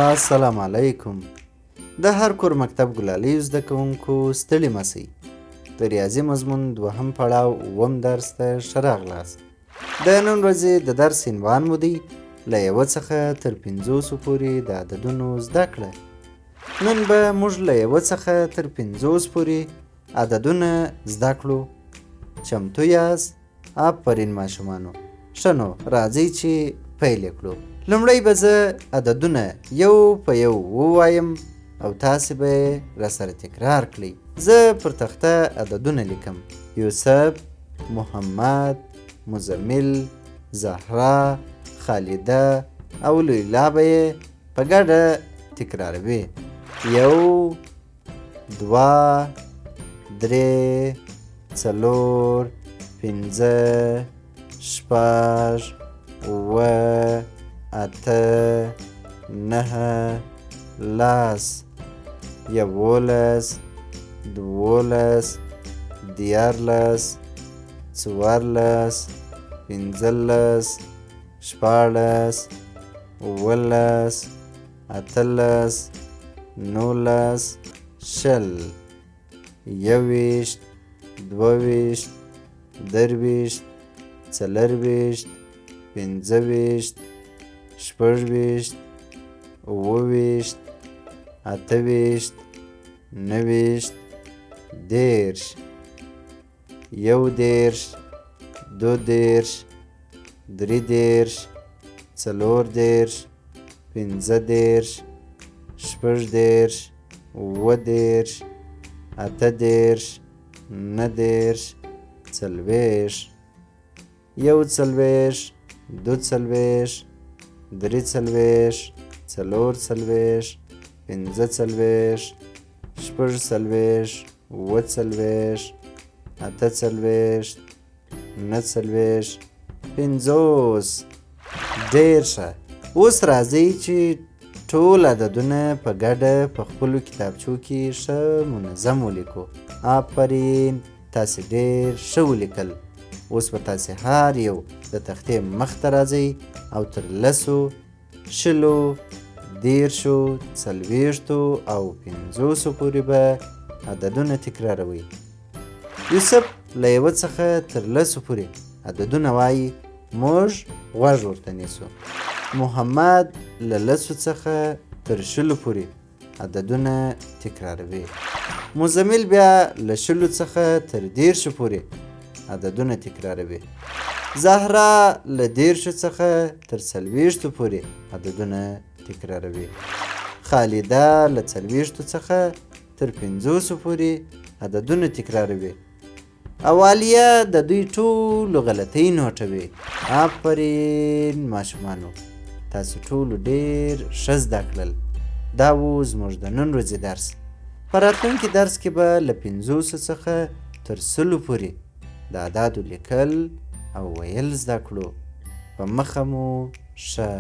السلام علیکم. د هر کور مکتب ګلالیو زده کوونکو ستړي مسئ. د ریاضي مضمون دوهم پړاو اووم درس ته ښه راغلاست. د نن ورځې د درس عنوان مو دی له 1 څخه تر 50 پورې د عددونو زده کړه. نن به موږ له 1 څخه تر 50 پورې عددونه زده کړو. چمتو یاست؟ آفرین ماشومانو. ښه نو راځئ چې پیل کړو. لومړی به زه عددونه یو په یو ووایم او تاسې به یې راسره تکرار کړئ. زه پر تخته عددونه لیکم: یوسف، محمد، مزمل، زهرا، خالده او لیلا به یې په ګډه تکراروي. 1 2 3 4 5 6 7 8 9 10 11 12 14 15 16 17 18 19 20 21 22 23 24 25 شپږ 28 29 30 31 32 33 34 35 36 37 38 39 40 41 42 43 44 45 46 47 48 49 50. ډېر ښه. اوس راځئ چې ټول عددونه په ګډه په خپلو کتابچو کې ښه منظم ولیکو. آفرین، تاسې ډېر ښه ولیکل. اوس به تاسې هر یو د تختې مخ ته راځئ او تر 10 20 30 40 او 50 پورې به عددونه تکراروئ. یوسف له 1 څخه تر 10 پورې عددونه وایي، موږ غوږ ورته نیسو. محمد له 10 څخه تر 20 پورې عددونه تکراروي. مزمل بیا له 20 څخه تر 30 پورې عددونه تکراروي. زهرا له 30 څخه تر 40 پورې عددونه تکراروي. خالده له 40 څخه تر 50 پورې عددونه تکراروي. اوالیه د دوی ټولو غلطۍ نوټوي. آفرین ماشومانو، تاسو ټولو ډېر ښه زده کړل. دا و زموږ د نن ورځې درس. په راتلونکي درس کې به له 50 څخه تر 100 پورې د اعدادو لیکل او ویل زده کړو. په مخه مو ښه.